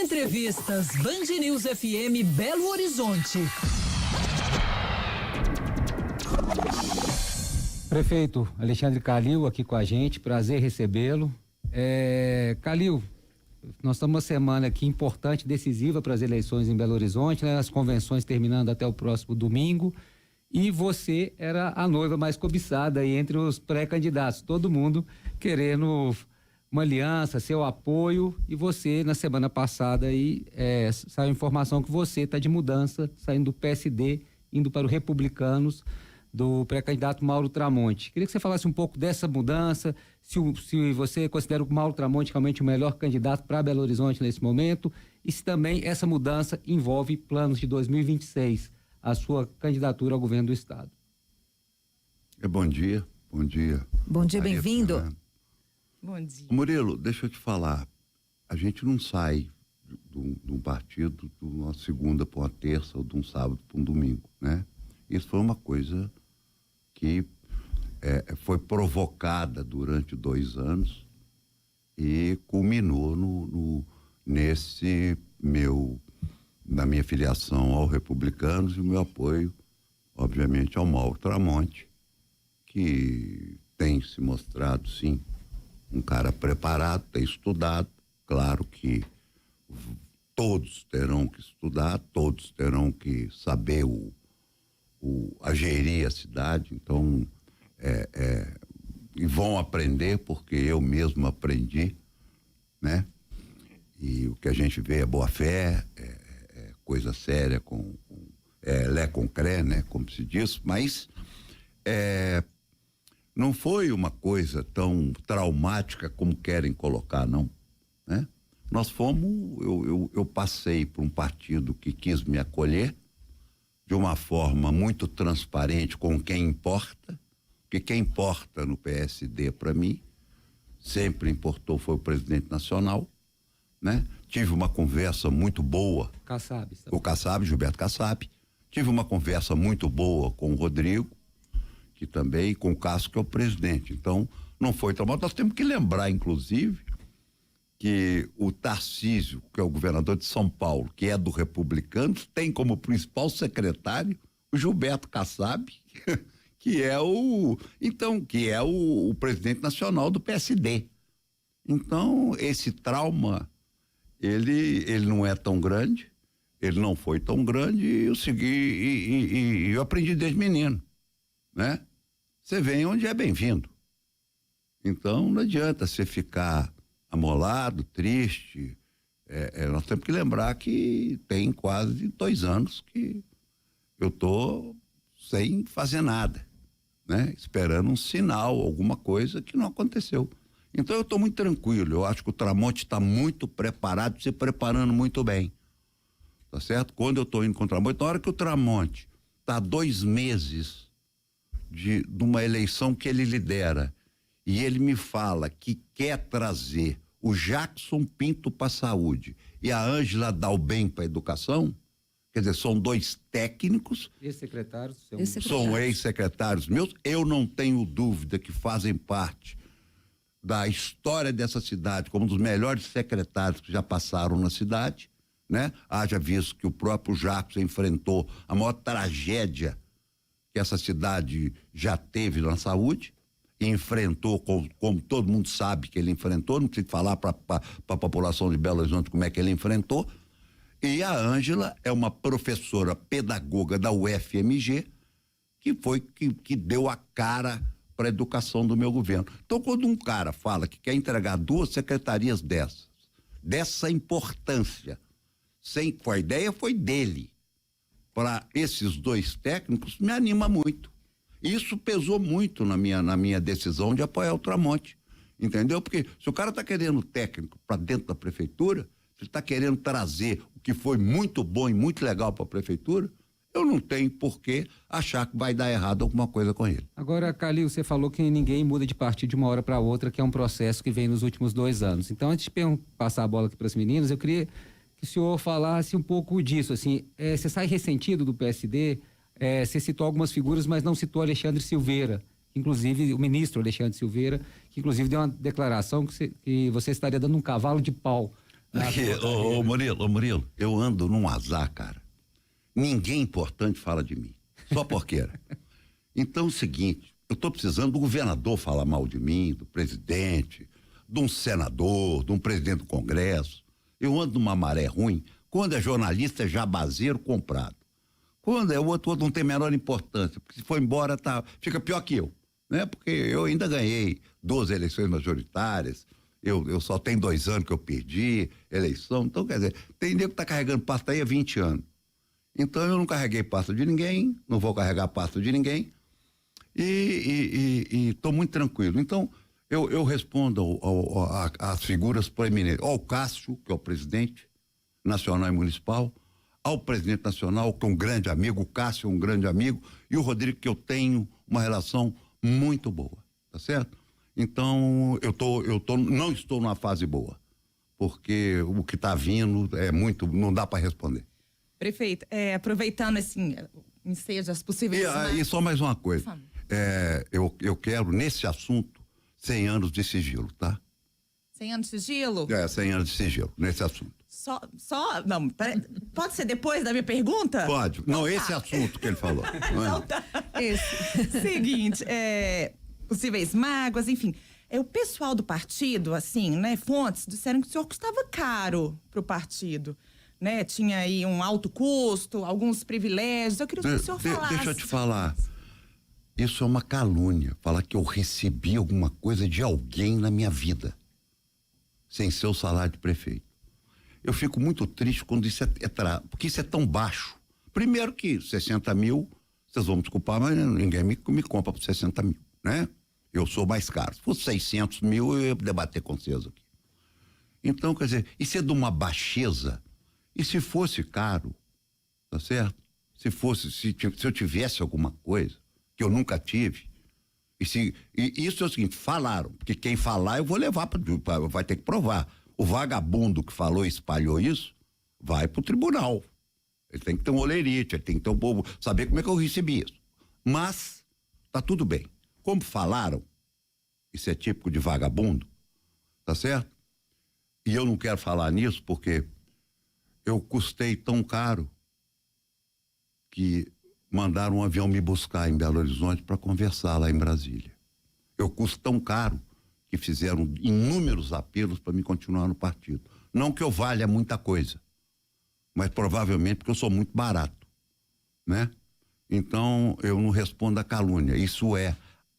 Entrevistas Band News FM Belo Horizonte. Prefeito Alexandre Calil aqui com a gente, prazer recebê-lo. Calil, nós estamos uma semana aqui importante, decisiva para as eleições em Belo Horizonte, né? As convenções terminando até o próximo domingo, e você era a noiva mais cobiçada aí entre os pré-candidatos, todo mundo querendo uma aliança, seu apoio, e você na semana passada aí saiu informação que você está de mudança, saindo do PSD, indo para o Republicanos, do pré-candidato Mauro Tramonte. Queria que você falasse um pouco dessa mudança, se você considera o Mauro Tramonte realmente o melhor candidato para Belo Horizonte nesse momento, e se também essa mudança envolve planos de 2026, a sua candidatura ao governo do estado. Bom dia. Bom dia, bem-vindo. Bom dia. Murilo, deixa eu te falar, a gente não sai de um partido de uma segunda para uma terça ou de um sábado para um domingo, né? Isso foi uma coisa que foi provocada durante 2 anos e culminou na minha filiação ao Republicanos e o meu apoio, obviamente, ao Mauro Tramonte, que tem se mostrado, sim, um cara preparado, tem estudado. Claro que todos terão que estudar, todos terão que saber a gerir a cidade, então e vão aprender, porque eu mesmo aprendi, né? E o que a gente vê é boa fé, coisa séria, lé com cré, né? Como se diz, mas não foi uma coisa tão traumática como querem colocar, não, né? Nós eu passei por um partido que quis me acolher de uma forma muito transparente com quem importa, porque quem importa no PSD para mim, sempre importou, foi o presidente nacional, né? Tive uma conversa muito boa com o Kassab, Gilberto Kassab, tive uma conversa muito boa com o Rodrigo, que também, com o Cássio, que é o presidente, então não foi traumático. Nós temos que lembrar, inclusive, que o Tarcísio, que é o governador de São Paulo, que é do Republicanos, tem como principal secretário o Gilberto Kassab, que é o presidente nacional do PSD. Então, esse trauma, ele não é tão grande, ele não foi tão grande, e eu segui, e eu aprendi desde menino, né? Você vem onde é bem-vindo. Então, não adianta você ficar amolado, triste. Nós temos que lembrar que tem quase 2 anos que eu tô sem fazer nada, né? Esperando um sinal, alguma coisa que não aconteceu. Então eu tô muito tranquilo, eu acho que o Tramonte está muito preparado, se preparando muito bem, tá certo? Quando eu tô indo com o Tramonte, na hora que o Tramonte tá 2 meses de uma eleição que ele lidera, e ele me fala que quer trazer o Jackson Pinto para a saúde e a Ângela Dalben para a educação, quer dizer, são 2 técnicos, são ex-secretários meus, eu não tenho dúvida que fazem parte da história dessa cidade como um dos melhores secretários que já passaram na cidade, né? Haja visto que o próprio Jackson enfrentou a maior tragédia que essa cidade já teve na saúde, e enfrentou, como todo mundo sabe que ele enfrentou, não preciso falar para a população de Belo Horizonte como é que ele enfrentou. E a Ângela é uma professora pedagoga da UFMG que deu a cara para a educação do meu governo. Então, quando um cara fala que quer entregar 2 secretarias dessa importância, a ideia foi dele, para esses 2 técnicos, me anima muito. Isso pesou muito na minha decisão de apoiar o Tramonte, entendeu? Porque se o cara tá querendo técnico para dentro da prefeitura, se ele tá querendo trazer o que foi muito bom e muito legal para a prefeitura, eu não tenho por que achar que vai dar errado alguma coisa com ele. Agora, Calil, você falou que ninguém muda de partido de uma hora para outra, que é um processo que vem nos últimos 2 anos. Então, antes de passar a bola aqui para as meninas, eu queria que o senhor falasse um pouco disso, assim, você sai ressentido do PSD, você citou algumas figuras, mas não citou Alexandre Silveira, inclusive o ministro Alexandre Silveira, que inclusive deu uma declaração que você estaria dando um cavalo de pau Ô Murilo, eu ando num azar, cara. Ninguém importante fala de mim. Só porqueira. Então é o seguinte, eu tô precisando do governador falar mal de mim, do presidente, de um senador, de um presidente do Congresso. Eu ando numa maré ruim. Quando é jornalista, é jabazeiro comprado. Quando é o outro não tem a menor importância, porque se for embora, fica pior que eu, né? Porque eu ainda ganhei 12 eleições majoritárias, eu só tenho 2 anos que eu perdi eleição, então quer dizer, tem nego que tá carregando pasta aí há 20 anos. Então eu não carreguei pasta de ninguém, não vou carregar pasta de ninguém e tô muito tranquilo. Então eu respondo às figuras proeminentes, ao Cássio, que é o presidente nacional e municipal, ao presidente nacional, que é um grande amigo, o Cássio é um grande amigo, e o Rodrigo, que eu tenho uma relação muito boa, tá certo? Então, não estou numa fase boa, porque o que está vindo é muito, não dá para responder. Prefeito, aproveitando assim, enseja as possíveis... E só mais uma coisa, eu quero, nesse assunto, 100 anos de sigilo, tá? 100 anos de sigilo? 100 anos de sigilo, nesse assunto. Não, pode ser depois da minha pergunta? Pode. Não, esse assunto que ele falou. Então tá. Seguinte, possíveis mágoas, enfim. O pessoal do partido, assim, né, fontes disseram que o senhor custava caro pro partido, né? Tinha aí um alto custo, alguns privilégios. Eu queria que o senhor falasse. Deixa eu te falar. Isso é uma calúnia. Falar que eu recebi alguma coisa de alguém na minha vida, sem ser o salário de prefeito. Eu fico muito triste quando isso porque isso é tão baixo. Primeiro que 60 mil, vocês vão me desculpar, mas ninguém me compra por 60 mil, né? Eu sou mais caro. Se fosse 600 mil, eu ia debater com vocês aqui. Então, quer dizer, isso é de uma baixeza. E se fosse caro, tá certo? Se eu tivesse alguma coisa, que eu nunca tive, e isso é o seguinte, falaram, porque quem falar eu vou levar vai ter que provar. O vagabundo que falou e espalhou isso, vai pro tribunal. Ele tem que ter um olerite, ele tem que ter um povo, saber como é que eu recebi isso. Mas, tá tudo bem. Como falaram, isso é típico de vagabundo, tá certo? E eu não quero falar nisso porque eu custei tão caro que mandaram um avião me buscar em Belo Horizonte para conversar lá em Brasília. Eu custo tão caro que fizeram inúmeros apelos para me continuar no partido. Não que eu valha muita coisa, mas provavelmente porque eu sou muito barato, né? Então, eu não respondo à calúnia. Isso é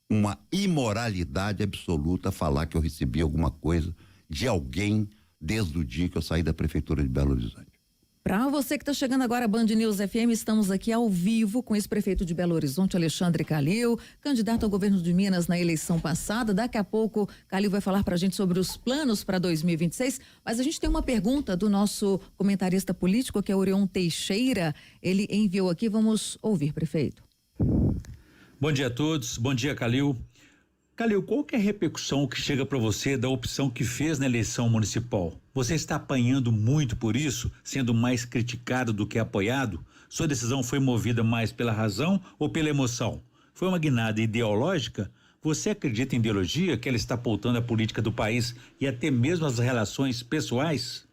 uma imoralidade absoluta falar que eu recebi alguma coisa de alguém desde o dia que eu saí da Prefeitura de Belo Horizonte. Para você que está chegando agora, Band News FM, estamos aqui ao vivo com o ex-prefeito de Belo Horizonte, Alexandre Calil, candidato ao governo de Minas na eleição passada. Daqui a pouco, Calil vai falar para a gente sobre os planos para 2026, mas a gente tem uma pergunta do nosso comentarista político, que é Orion Teixeira. Ele enviou aqui, vamos ouvir, prefeito. Bom dia a todos, bom dia, Calil. Calil, qual que é a repercussão que chega para você da opção que fez na eleição municipal? Você está apanhando muito por isso, sendo mais criticado do que apoiado? Sua decisão foi movida mais pela razão ou pela emoção? Foi uma guinada ideológica? Você acredita em ideologia, que ela está pautando a política do país e até mesmo as relações pessoais?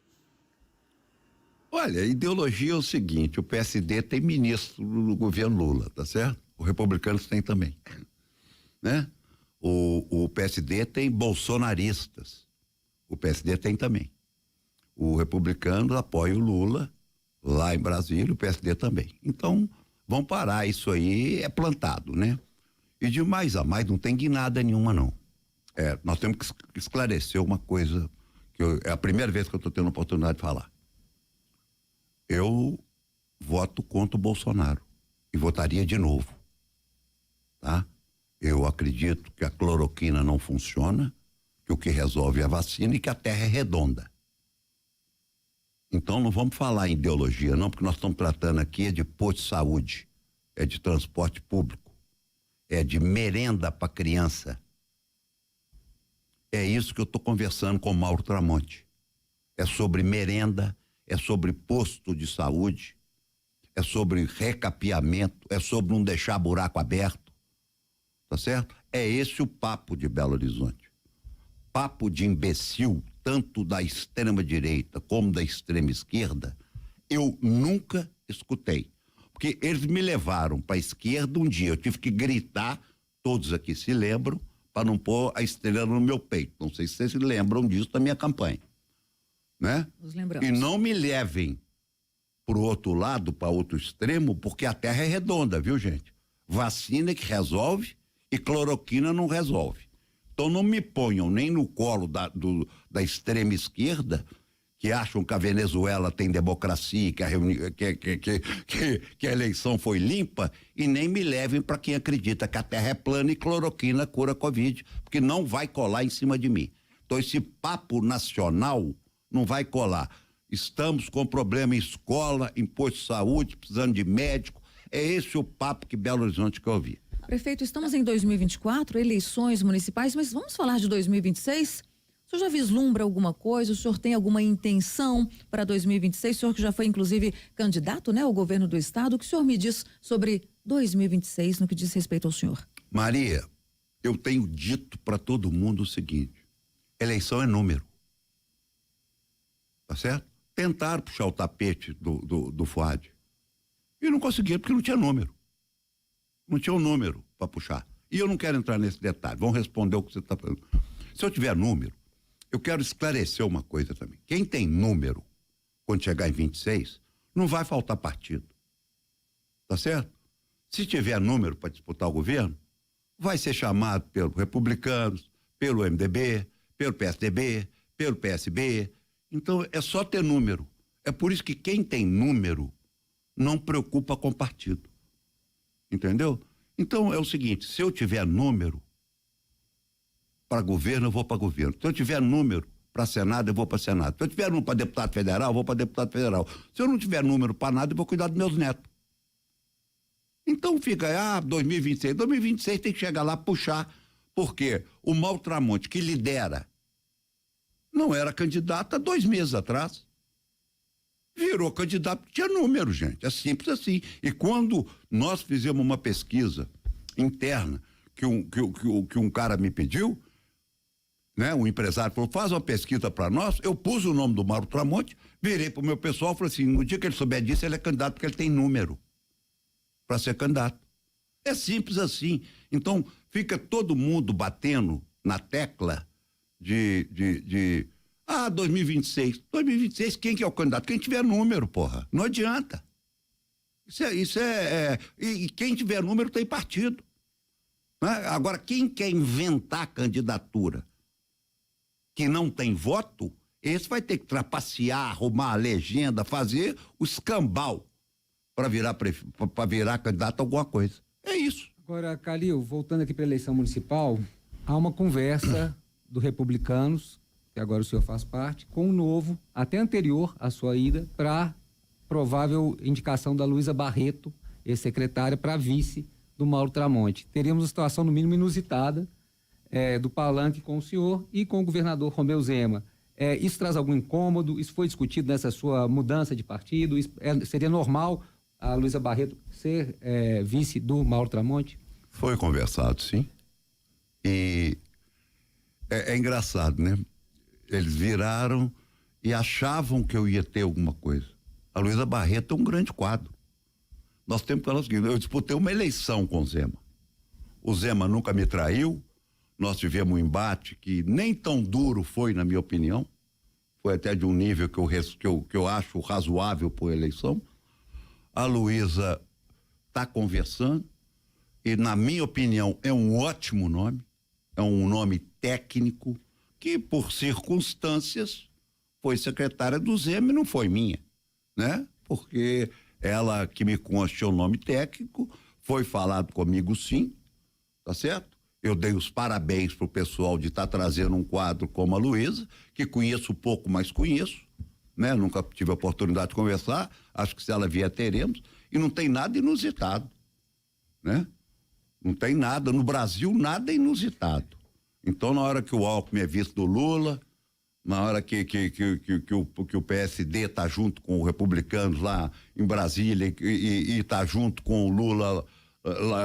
Olha, ideologia é o seguinte, o PSD tem ministro no governo Lula, tá certo? Os republicanos têm também, né? O PSD tem bolsonaristas. O PSD tem também. O republicano apoia o Lula lá em Brasília, o PSD também. Então, vão parar, isso aí é plantado, né? E de mais a mais não tem guinada nenhuma, não. Nós temos que esclarecer uma coisa, que é a primeira vez que eu estou tendo a oportunidade de falar. Eu voto contra o Bolsonaro e votaria de novo, tá? Eu acredito que a cloroquina não funciona, que o que resolve é a vacina e que a Terra é redonda. Então não vamos falar em ideologia não, porque nós estamos tratando aqui de posto de saúde, é de transporte público, é de merenda para criança. É isso que eu estou conversando com o Mauro Tramonte. É sobre merenda, é sobre posto de saúde, é sobre recapeamento, é sobre não deixar buraco aberto. Tá certo? É esse o papo de Belo Horizonte. Papo de imbecil tanto da extrema direita como da extrema esquerda, eu nunca escutei. Porque eles me levaram para a esquerda um dia, eu tive que gritar, todos aqui se lembram, para não pôr a estrela no meu peito. Não sei se vocês se lembram disso da minha campanha, né? Nos lembramos. E não me levem pro outro lado, para outro extremo, porque a Terra é redonda, viu, gente? Vacina que resolve e cloroquina não resolve. Então não me ponham nem no colo da extrema esquerda, que acham que a Venezuela tem democracia, que a eleição foi limpa, e nem me levem para quem acredita que a Terra é plana e cloroquina cura Covid, porque não vai colar em cima de mim. Então esse papo nacional não vai colar. Estamos com problema em escola, em posto de saúde, precisando de médico. É esse o papo que Belo Horizonte quer ouvir. Prefeito, estamos em 2024, eleições municipais, mas vamos falar de 2026? O senhor já vislumbra alguma coisa? O senhor tem alguma intenção para 2026? O senhor que já foi, inclusive, candidato, né, ao governo do estado. O que o senhor me diz sobre 2026 no que diz respeito ao senhor? Maria, eu tenho dito para todo mundo o seguinte: eleição é número. Tá certo? Tentaram puxar o tapete do Fuad. E não conseguiram, porque não tinha número. Não tinha um número para puxar. E eu não quero entrar nesse detalhe. Vão responder o que você está falando. Se eu tiver número, eu quero esclarecer uma coisa também. Quem tem número, quando chegar em 26, não vai faltar partido. Tá certo? Se tiver número para disputar o governo, vai ser chamado pelos republicanos, pelo MDB, pelo PSDB, pelo PSB. Então é só ter número. É por isso que quem tem número não preocupa com partido. Entendeu? Então é o seguinte: se eu tiver número para governo, eu vou para governo. Se eu tiver número para Senado, eu vou para Senado. Se eu tiver número para deputado federal, eu vou para deputado federal. Se eu não tiver número para nada, eu vou cuidar dos meus netos. Então fica, 2026. 2026 tem que chegar lá, puxar, porque o Mauro Tramonte, que lidera, não era candidato há 2 meses atrás. Virou candidato, tinha número, gente. É simples assim. E quando nós fizemos uma pesquisa interna, que um cara me pediu, né? Um empresário falou: faz uma pesquisa para nós. Eu pus o nome do Mauro Tramonte, virei pro meu pessoal e falei assim: no dia que ele souber disso, ele é candidato, porque ele tem número para ser candidato. É simples assim. Então, fica todo mundo batendo na tecla de 2026. 2026, quem que é o candidato? Quem tiver número, porra. Não adianta. E quem tiver número tem partido. Né? Agora, quem quer inventar candidatura que não tem voto, esse vai ter que trapacear, arrumar a legenda, fazer o escambau para virar candidato a alguma coisa. É isso. Agora, Calil, voltando aqui para a eleição municipal, há uma conversa do Republicanos, que agora o senhor faz parte, com o Novo, até anterior à sua ida, para provável indicação da Luísa Barreto, ex-secretária, para vice do Mauro Tramonte. Teríamos uma situação, no mínimo, inusitada, do palanque com o senhor e com o governador Romeu Zema. Isso traz algum incômodo? Isso foi discutido nessa sua mudança de partido? Seria normal a Luísa Barreto ser vice do Mauro Tramonte? Foi conversado, sim. E é engraçado, né? Eles viraram e achavam que eu ia ter alguma coisa. A Luísa Barreto é um grande quadro. Nós temos que falar o seguinte: eu disputei uma eleição com o Zema. O Zema nunca me traiu. Nós tivemos um embate que nem tão duro foi, na minha opinião. Foi até de um nível que eu acho razoável por eleição. A Luísa está conversando e, na minha opinião, é um ótimo nome. É um nome técnico que, por circunstâncias, foi secretária do Zema e não foi minha, né? Porque ela, que me consta o nome técnico, foi falado comigo, sim, tá certo? Eu dei os parabéns pro pessoal de estar trazendo um quadro como a Luísa, que conheço pouco, mas conheço, né? Nunca tive a oportunidade de conversar, acho que se ela vier teremos, e não tem nada inusitado, né? Não tem nada, no Brasil nada inusitado. Então, na hora que o Alckmin é vice do Lula, na hora que o PSD tá junto com os republicanos lá em Brasília e tá junto com o Lula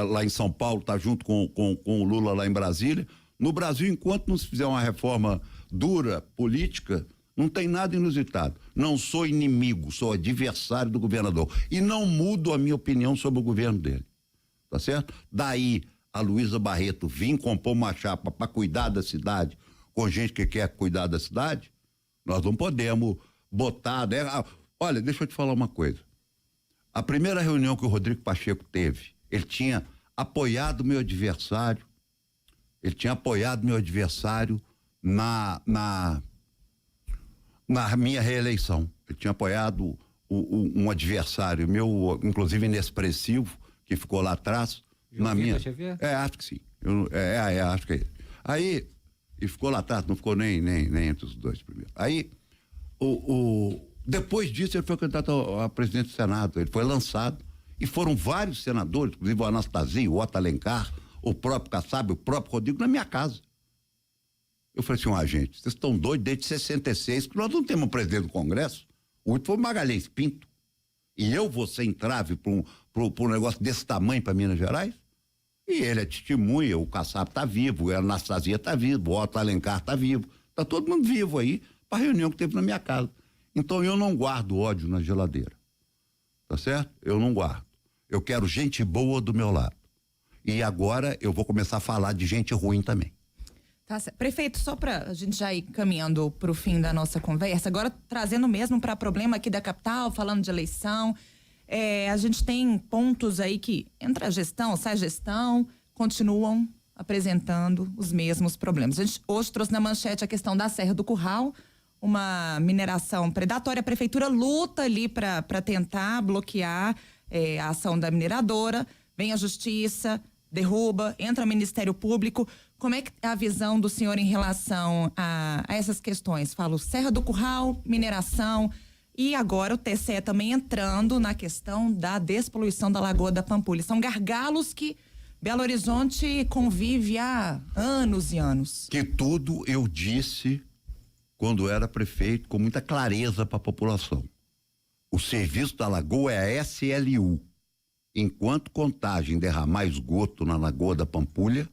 lá em São Paulo, tá junto com o Lula lá em Brasília. No Brasil, enquanto não se fizer uma reforma dura, política, não tem nada inusitado. Não sou inimigo, sou adversário do governador. E não mudo a minha opinião sobre o governo dele. Tá certo? Daí a Luísa Barreto vir compor uma chapa para cuidar da cidade, com gente que quer cuidar da cidade, nós não podemos botar, né? Olha, deixa eu te falar uma coisa. A primeira reunião que o Rodrigo Pacheco teve, ele tinha apoiado meu adversário, na minha reeleição. Ele tinha apoiado um adversário meu, inclusive inexpressivo, que ficou lá atrás, na minha. Acho que sim. Acho que é ele. Aí, e ficou lá atrás, não ficou nem entre os dois primeiro. Aí, depois disso, ele foi candidato a presidente do Senado. Ele foi lançado. E foram vários senadores, inclusive o Anastasia, o Otto Alencar, o próprio Kassab, o próprio Rodrigo, na minha casa. Eu falei assim, gente, vocês estão doidos desde 66, que nós não temos um presidente do Congresso. O último foi o Magalhães Pinto. E eu vou ser entrave para um negócio desse tamanho para Minas Gerais? E ele é testemunha, o Kassab tá vivo, a Anastasia tá vivo, o Otto Alencar tá vivo. Tá todo mundo vivo aí para a reunião que teve na minha casa. Então eu não guardo ódio na geladeira. Tá certo? Eu não guardo. Eu quero gente boa do meu lado. E agora eu vou começar a falar de gente ruim também. Tá certo. Prefeito, só para a gente já ir caminhando para o fim da nossa conversa, agora trazendo mesmo para problema aqui da capital, falando de eleição, a gente tem pontos aí que entra a gestão, sai a gestão, continuam apresentando os mesmos problemas. A gente hoje trouxe na manchete a questão da Serra do Curral, uma mineração predatória. A prefeitura luta ali para tentar bloquear a ação da mineradora, vem a justiça, derruba, entra o Ministério Público. Como é que é a visão do senhor em relação a essas questões? Falo Serra do Curral, mineração e agora o TCE também entrando na questão da despoluição da Lagoa da Pampulha. São gargalos que Belo Horizonte convive há anos e anos. Que tudo eu disse quando era prefeito com muita clareza para a população. O serviço da Lagoa é a SLU. Enquanto Contagem derramar esgoto na Lagoa da Pampulha,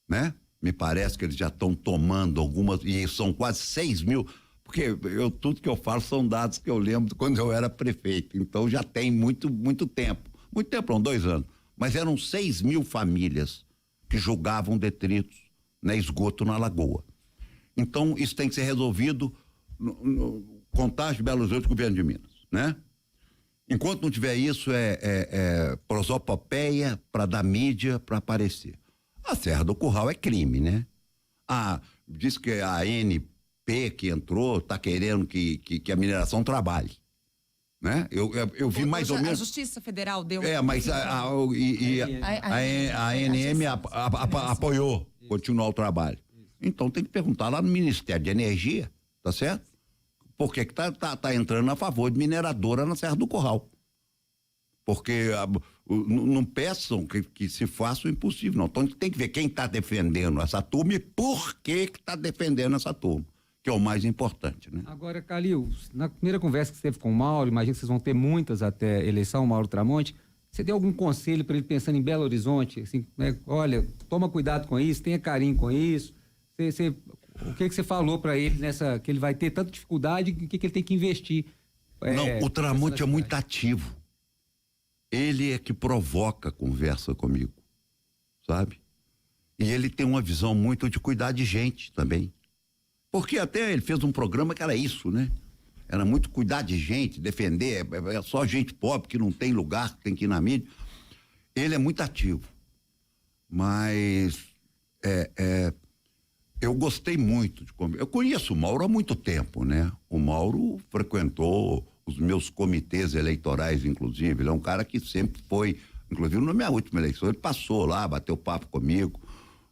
né? Me parece que eles já estão tomando algumas, e são quase 6 mil, porque tudo que eu falo são dados que eu lembro quando eu era prefeito, então já tem muito tempo, não, 2 anos, mas eram 6 mil famílias que jogavam detritos, né, esgoto na Lagoa. Então isso tem que ser resolvido no Contagem, Belo Horizonte, governo de Minas, né? Enquanto não tiver isso, prosopopeia para dar mídia, para aparecer. A Serra do Curral é crime, né? Diz que a ANP que entrou está querendo que a mineração trabalhe, né? Eu vi mais ou menos. A Justiça Federal deu. Mas a ANM apoiou continuar o trabalho. Então tem que perguntar lá no Ministério de Energia, tá certo? Por que tá entrando a favor de mineradora na Serra do Curral? Porque não peçam que se faça o impossível, não. Então tem que ver quem está defendendo essa turma e por que está defendendo essa turma, que é o mais importante, né? Agora, Calil, na primeira conversa que você teve com o Mauro, imagino que vocês vão ter muitas até eleição, Mauro Tramonte, você deu algum conselho para ele pensando em Belo Horizonte, assim, né? Olha, toma cuidado com isso, tenha carinho com isso, o que você falou para ele que ele vai ter tanta dificuldade, o que ele tem que investir? Não, o Tramonte é muito ativo. Ele é que provoca a conversa comigo, sabe? E ele tem uma visão muito de cuidar de gente também. Porque até ele fez um programa que era isso, né? Era muito cuidar de gente, defender, é só gente pobre que não tem lugar, que tem que ir na mídia. Ele é muito ativo. Mas eu gostei muito de conversar. Eu conheço o Mauro há muito tempo, né? O Mauro frequentou os meus comitês eleitorais, inclusive. Ele é um cara que sempre foi, inclusive na minha última eleição, ele passou lá, bateu papo comigo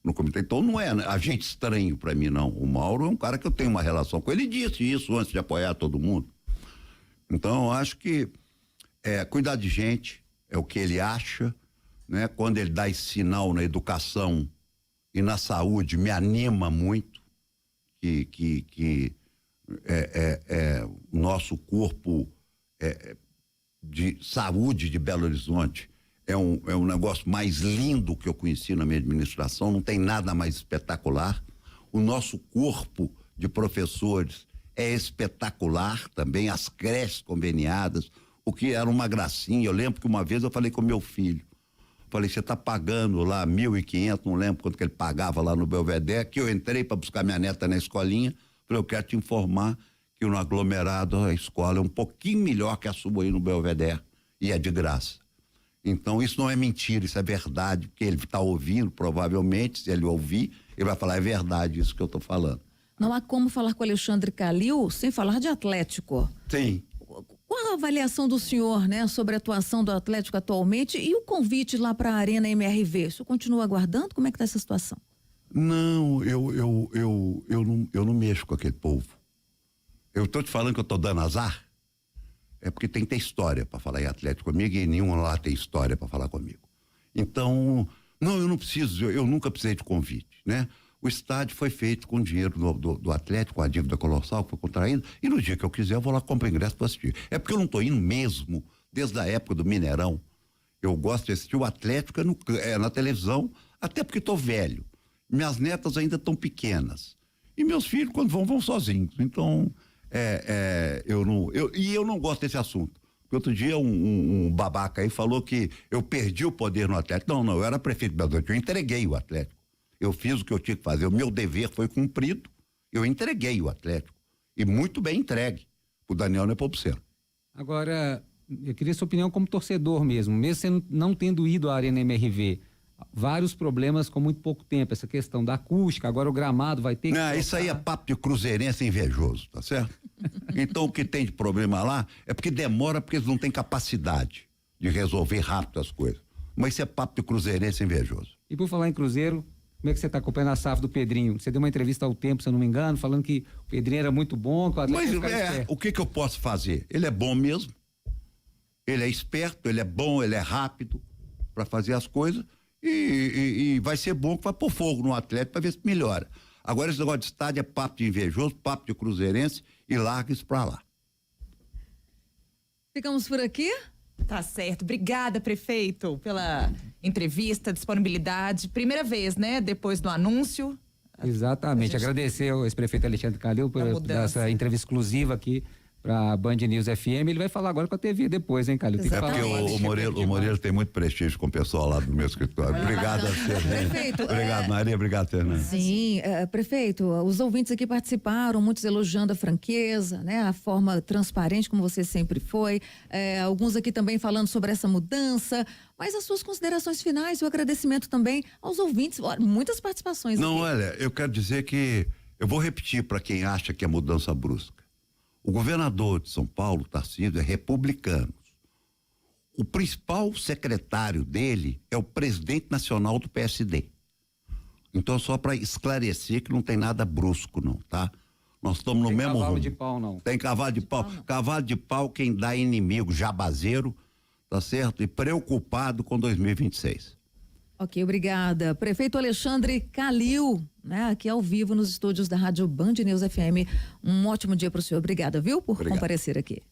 no comitê. Então não é agente estranho para mim, não. O Mauro é um cara que eu tenho uma relação com ele. Ele disse isso antes de apoiar todo mundo. Então eu acho que cuidar de gente é o que ele acha, né? Quando ele dá esse sinal na educação e na saúde, me anima muito que o nosso corpo de saúde de Belo Horizonte é um negócio mais lindo que eu conheci na minha administração, não tem nada mais espetacular. O nosso corpo de professores é espetacular também, as creches conveniadas, o que era uma gracinha. Eu lembro que uma vez eu falei com meu filho, falei, você está pagando lá 1.500, não lembro quanto que ele pagava lá no Belvedere, que eu entrei para buscar minha neta na escolinha, falei, eu quero te informar que no aglomerado a escola é um pouquinho melhor que a sua aí no Belvedere, e é de graça. Então isso não é mentira, isso é verdade, porque ele está ouvindo, provavelmente, se ele ouvir, ele vai falar, é verdade isso que eu estou falando. Não há como falar com o Alexandre Calil sem falar de Atlético. Sim. Qual a avaliação do senhor, né, sobre a atuação do Atlético atualmente e o convite lá para a Arena MRV? O senhor continua aguardando? Como é que está essa situação? Não, eu não mexo com aquele povo. Eu estou te falando que eu estou dando azar, é porque tem que ter história para falar em Atlético comigo e nenhum lá tem história para falar comigo. Então, não, eu não preciso, eu nunca precisei de convite, né? O estádio foi feito com dinheiro do Atlético, com a dívida colossal que foi contraída, e no dia que eu quiser eu vou lá comprar ingresso para assistir. É porque eu não estou indo mesmo, desde a época do Mineirão. Eu gosto de assistir o Atlético na televisão, até porque estou velho. Minhas netas ainda estão pequenas. E meus filhos, quando vão sozinhos. Então, eu não gosto desse assunto. Porque outro dia um babaca aí falou que eu perdi o poder no Atlético. Não, eu era prefeito de Belo Horizonte, eu entreguei o Atlético. Eu fiz o que eu tinha que fazer, o meu dever foi cumprido, eu entreguei o Atlético. E muito bem entregue, o Daniel Nepomuceno. Agora, eu queria sua opinião como torcedor mesmo você não tendo ido à Arena MRV, vários problemas com muito pouco tempo, essa questão da acústica, agora o gramado vai ter que... Não, isso aí é papo de cruzeirense invejoso, tá certo? Então o que tem de problema lá é porque demora, porque eles não têm capacidade de resolver rápido as coisas. Mas isso é papo de cruzeirense invejoso. E por falar em Cruzeiro, como é que você está acompanhando a SAF do Pedrinho? Você deu uma entrevista ao Tempo, se eu não me engano, falando que o Pedrinho era muito bom, que o Atlético o que eu posso fazer? Ele é bom mesmo, ele é esperto, ele é bom, ele é rápido para fazer as coisas e vai ser bom que vai pôr fogo no Atlético para ver se melhora. Agora esse negócio de estádio é papo de invejoso, papo de cruzeirense e larga isso para lá. Ficamos por aqui? Tá certo. Obrigada, prefeito, pela entrevista, disponibilidade. Primeira vez, né? Depois do anúncio. Exatamente. Agradecer ao ex-prefeito Alexandre Calil por essa entrevista exclusiva aqui para Band News FM. Ele vai falar agora com a TV depois, hein, Calil? É porque o Moreira tem muito prestígio com o pessoal lá do meu escritório. Obrigado a você, prefeito. Obrigado, Maria. Obrigado, Fernando. Sim, prefeito, os ouvintes aqui participaram, muitos elogiando a franqueza, né? A forma transparente como você sempre foi. Alguns aqui também falando sobre essa mudança. Mas as suas considerações finais e o agradecimento também aos ouvintes. Muitas participações. Não, aqui. olha, eu quero dizer que eu vou repetir para quem acha que é mudança brusca. O governador de São Paulo, Tarcísio, é republicano. O principal secretário dele é o presidente nacional do PSD. Então, só para esclarecer que não tem nada brusco, não, tá? Nós estamos no mesmo rumo. Tem cavalo de pau, não. Tem cavalo de pau. Cavalo de pau quem dá inimigo, jabazeiro, tá certo? E preocupado com 2026. Ok, obrigada. Prefeito Alexandre Calil, né? Aqui ao vivo nos estúdios da Rádio Band News FM. Um ótimo dia para o senhor. Obrigada, viu? Por comparecer aqui.